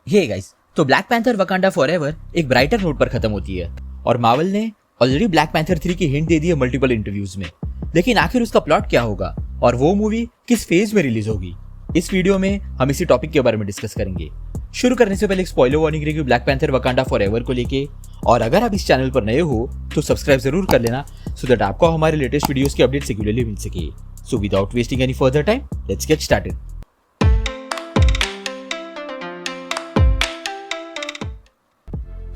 Hey guys, तो black panther Wakanda forever एक brighter note पर खत्म होती है और मार्वल ने ऑलरेडी ब्लैक पैंथर 3 की हिंट दे दी है मल्टीपल इंटरव्यूज में। लेकिन आखिर उसका प्लॉट क्या होगा और वो मूवी किस फेज में रिलीज होगी, इस वीडियो में हम इसी टॉपिक के बारे में डिस्कस करेंगे। शुरू करने से पहले एक स्पॉइलर वार्निंग रहेगी ब्लैक पैंथर वकांडा फॉरएवर को लेके, और अगर आप इस चैनल पर नए हो तो सब्सक्राइब जरूर कर लेना सो दैट आपको हमारे लेटेस्ट वीडियोस की अपडेट रेगुलरली मिल सके। So without wasting any further time, let's get started.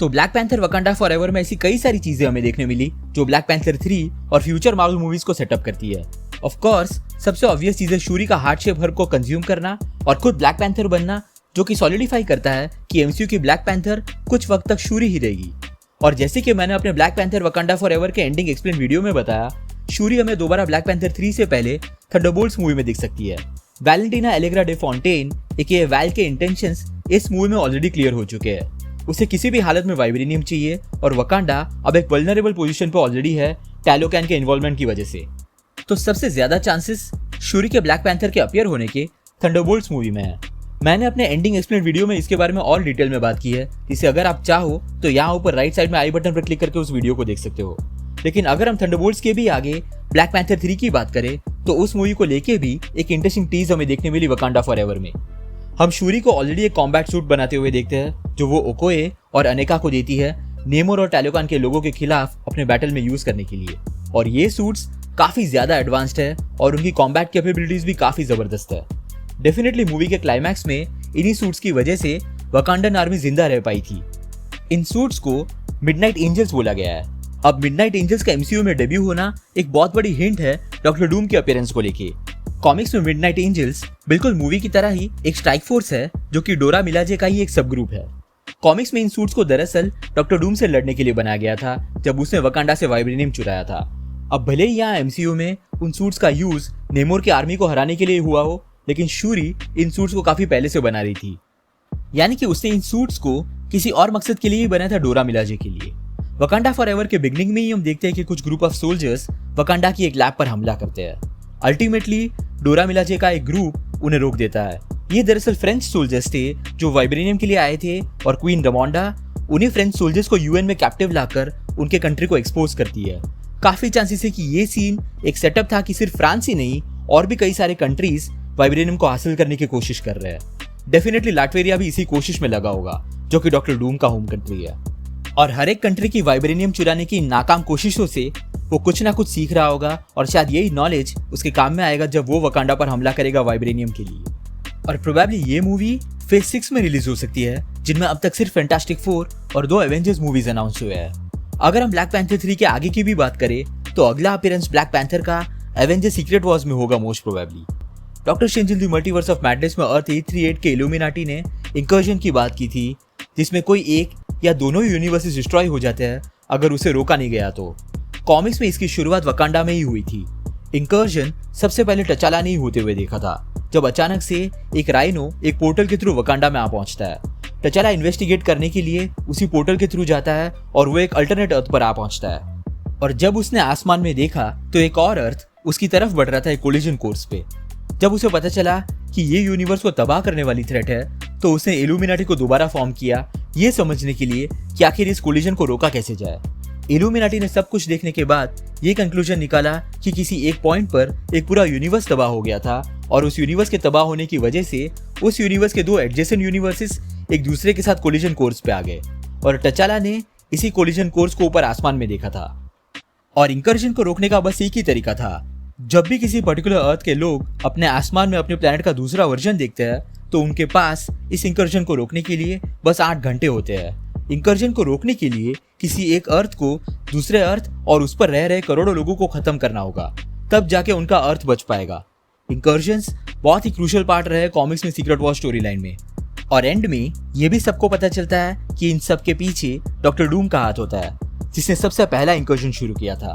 तो ब्लैक पैंथर वकांडा फॉरएवर में ऐसी कई सारी चीजें हमें देखने मिली जो ब्लैक पैंथर 3 और फ्यूचर मार्वल मूवीज को सेटअप करती है। ऑफ कोर्स सबसे ऑब्वियस चीज है शूरी का हार्ट शेप हर्क को कंज्यूम करना और खुद ब्लैक पैंथर बनना, जो कि सॉलिडिफाई करता है कि एमसीयू की ब्लैक पैंथर कुछ वक्त तक शूरी ही रहेगी। और जैसे कि मैंने अपने ब्लैक पैंथर वकांडा फॉरएवर के एंडिंग एक्सप्लेन वीडियो में बताया, शूरी हमें दोबारा ब्लैक पैंथर 3 से पहले थंडरबोल्ट्स मूवी में दिख सकती है। वैलेंटिना एलेग्रा डे फॉन्टेन एके वैल के इंटेंशंस इस मूवी में ऑलरेडी क्लियर हो चुके हैं। उसे किसी भी हालत में वाइब्रेनियम चाहिए और वकांडा अब एक वल्नरेबल पोजीशन पे ऑलरेडी है टैलोकैन के इन्वॉल्वमेंट की वजह से। तो सबसे ज्यादा चांसेस शूरी के ब्लैक पैंथर के अपीयर होने के थंडरबोल्ट्स मूवी में है। मैंने अपने एंडिंग एक्सप्लेन वीडियो में इसके बारे में और डिटेल में बात की है, जिसे अगर आप चाहो तो यहाँ ऊपर राइट साइड में आई बटन पर क्लिक करके उस वीडियो को देख सकते हो। लेकिन अगर हम थंडरबोल्ट्स के भी आगे ब्लैक पैंथर 3 की बात करें तो उस मूवी को लेके भी एक इंटरेस्टिंग टीज हमें देखने मिली वकांडा फॉरएवर में। हम शूरी को ऑलरेडी एक कॉम्बैट सूट बनाते हुए देखते हैं जो वो ओकोए और अनेका को देती है नेमोर और टैलोकान के लोगों के खिलाफ अपने बैटल में यूज करने के लिए। और ये सूट्स काफी ज्यादा एडवांस्ड है और उनकी कॉम्बैट कैपेबिलिटीज भी काफी जबरदस्त है। डेफिनेटली मूवी के क्लाइमैक्स में इन्हीं सूट्स की वजह से वकांडन आर्मी जिंदा रह पाई थी। इन सूट्स को मिडनाइट एंजल्स बोला गया है। अब मिडनाइट एंजल्स का एमसीयू में डेब्यू होना एक बहुत बड़ी हिंट है डॉक्टर डूम के अपीयरेंस को लेके। कॉमिक्स में मिडनाइट एंजल्स बिल्कुल मूवी की तरह ही एक स्ट्राइक फोर्स है जो कि डोरा मिलाजे का ही एक सब ग्रुप है। कॉमिक्स में इन सूट्स को दरअसल डॉक्टर डूम से लड़ने के लिए बनाया गया था जब उसने वकांडा से वाइब्रेनियम चुराया था। अब भले ही यहाँ एमसीयू में उन सूट्स का यूज नेमोर की आर्मी को हराने के लिए हुआ हो, लेकिन शूरी इन सूट्स को काफी पहले से बना रही थी। यानी कि उसने इन सूट्स को किसी और मकसद के लिए ही बनाया था, डोरा मिलाजे के लिए। वकांडा फॉरएवर के बिगनिंग में ही हम देखते हैं कि कुछ ग्रुप ऑफ सोल्जर्स वकांडा की एक लैब पर हमला करते हैं। अल्टीमेटली डोरा मिलाजे का एक ग्रुप उन्हें रोक देता है। ये दरअसल फ्रेंच सोल्जर्स थे जो वाइब्रेनियम के लिए आए थे और क्वीन रमोंडा उन्हें फ्रेंच सोल्जर्स को यूएन में कैप्टिव लाकर उनके कंट्री को एक्सपोज करती है। काफी चांसेस है कि ये सीन एक सेटअप था कि सिर्फ फ्रांस ही नहीं और भी कई सारे कंट्रीज वाइब्रेनियम को हासिल करने की कोशिश कर रहे हैं। डेफिनेटली लाटवेरिया भी इसी कोशिश में लगा होगा, जो कि डॉक्टर डूम का होम कंट्री है। और हर एक कंट्री की वाइब्रेनियम चुराने की नाकाम कोशिशों से वो कुछ ना कुछ सीख रहा होगा और शायद यही नॉलेज उसके काम में आएगा जब वो वकांडा पर हमला करेगा वाइब्रेनियम के लिए। और प्रोबेबली ये मूवी फेज 6 में रिलीज हो सकती है, जिनमें अब तक सिर्फ फैंटास्टिक 4 और 2 एवेंजर्स मूवीज अनाउंस हुए हैं। अगर हम ब्लैक पैंथर 3 के आगे की भी बात करें तो अगला अपीयरेंस ब्लैक पैंथर का एवेंजर्स सीक्रेट वॉर्स में होगा most probably. Doctor strange in the multiverse of madness में अर्थ 838 के इल्यूमिनाटी ने इंकर्जन की बात की थी, जिसमें कोई एक या दोनों ही यूनिवर्सेस डिस्ट्रॉय हो जाते हैं अगर उसे रोका नहीं गया तो। कॉमिक्स में इसकी शुरुआत वकांडा में ही हुई थी। इंकर्जन सबसे पहले टचाला नहीं होते हुए देखा था, जब अचानक से एक राइनो एक पोर्टल के थ्रू वकांडा में आ पहुंचता है। टचाला इन्वेस्टिगेट करने के लिए उसी पोर्टल के थ्रू जाता है और वो एक अल्टरनेट अर्थ पर आ पहुंचता है। और जब उसने आसमान में देखा तो एक और अर्थ उसकी तरफ बढ़ रहा था एक कोलिजन कोर्स पे। जब उसे पता चला कि ये यूनिवर्स को तबाह करने वाली थ्रेट है तो उसने इल्यूमिनाटी को दोबारा फॉर्म किया, ये समझने के लिए कि आखिर इस कोलिजन को रोका कैसे जाए। इल्यूमिनाटी ने सब कुछ देखने के बाद ये कंक्लूजन निकाला कि किसी एक पॉइंट पर एक पूरा यूनिवर्स तबाह हो गया था और उस यूनिवर्स के तबाह होने की वजह से उस यूनिवर्स के 2 एडजेसेंट यूनिवर्सेस एक दूसरे के साथ कोलिजन कोर्स पे आ गए और टचाला ने इसी कोलिजन कोर्स को ऊपर आसमान में देखा था। और इंकर्जन को रोकने का बस एक ही तरीका था। जब भी किसी पर्टिकुलर अर्थ के लोग अपने आसमान में अपने प्लेनेट का दूसरा वर्जन देखते हैं तो उनके पास इस इंकर्जन को रोकने के लिए बस 8 घंटे होते हैं। इंकर्जन को रोकने के लिए किसी एक अर्थ को दूसरे अर्थ और उस पर रह रहे करोड़ों लोगों को खत्म करना होगा, तब जाके उनका अर्थ बच पाएगा। इंकर्जन्स बहुत ही क्रूशियल पार्ट रहे कॉमिक्स में सीक्रेट वॉर स्टोरी लाइन में। और एंड में ये भी सबको पता चलता है कि इन सब के पीछे डॉक्टर डूम का हाथ होता है, जिसने सबसे पहला इंकर्जन शुरू किया था।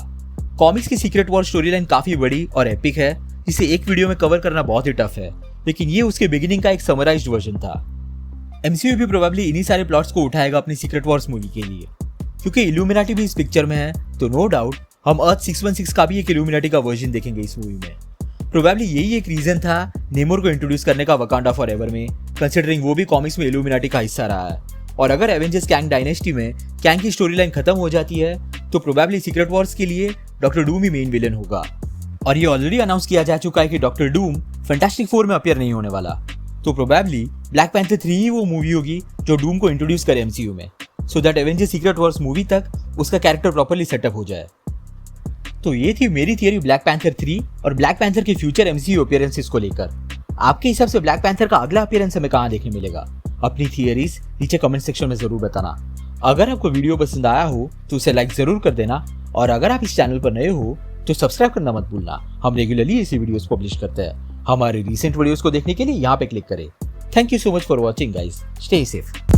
कॉमिक्स की सीक्रेट वॉर स्टोरी लाइन काफी बड़ी और एपिक है, जिसे एक वीडियो में कवर करना बहुत ही टफ है, लेकिन ये उसके बिगिनिंग का एक समराइज्ड वर्जन था। एमसीयू भी प्रोबेबली इन्हीं सारे प्लॉट्स को उठाएगा अपनी सीक्रेट वॉर्स मूवी के लिए। क्योंकि इल्यूमिनाटी भी इस पिक्चर में है तो नो डाउट हम अर्थ 616 का भी एक इल्यूमिनाटी का वर्जन देखेंगे इस मूवी में। प्रोबेबली यही एक रीजन था नेमोर को इंट्रोड्यूस करने का वकांडा फॉरएवर में, कंसिडरिंग वो भी कॉमिक्स में इल्यूमिनाटी का हिस्सा रहा है। और अगर एवेंजर्स कैंग डायनेस्टी में कैंग की स्टोरी लाइन खत्म हो जाती है तो प्रोबेबली सीक्रेट वॉर्स के लिए डॉक्टर डूम ही मेन विलन होगा। और ये ऑलरेडी अनाउंस किया जा चुका है कि डॉक्टर डूम फैंटास्टिक फोर में अपीयर नहीं होने वाला। तो प्रोबेबली ब्लैक पैंथर 3 ही वो मूवी होगी जो डूम को इंट्रोड्यूस करे एमसीयू में, so that Avengers secret Wars movie तक उसका कैरेक्टर प्रॉपर्ली सेटअप हो जाए। तो ये थी मेरी थियरी ब्लैक पैंथर 3 और ब्लैक पैंथर के फ्यूचर एमसीयू अपीयरेंसेस को लेकर। आपके हिसाब से ब्लैक पैंथर का अगला अपीयरेंस हमें कहाँ देखने मिलेगा? अपनी थियरीज नीचे कमेंट सेक्शन में जरूर बताना। अगर आपको वीडियो पसंद आया हो तो उसे लाइक जरूर कर देना, और अगर आप इस चैनल पर नए हो तो सब्सक्राइब करना मत भूलना। हम रेगुलरली ऐसी वीडियोस पब्लिश करते हैं। हमारे रीसेंट वीडियोस को देखने के लिए यहाँ पे क्लिक करें। Thank you so much for watching guys, stay safe.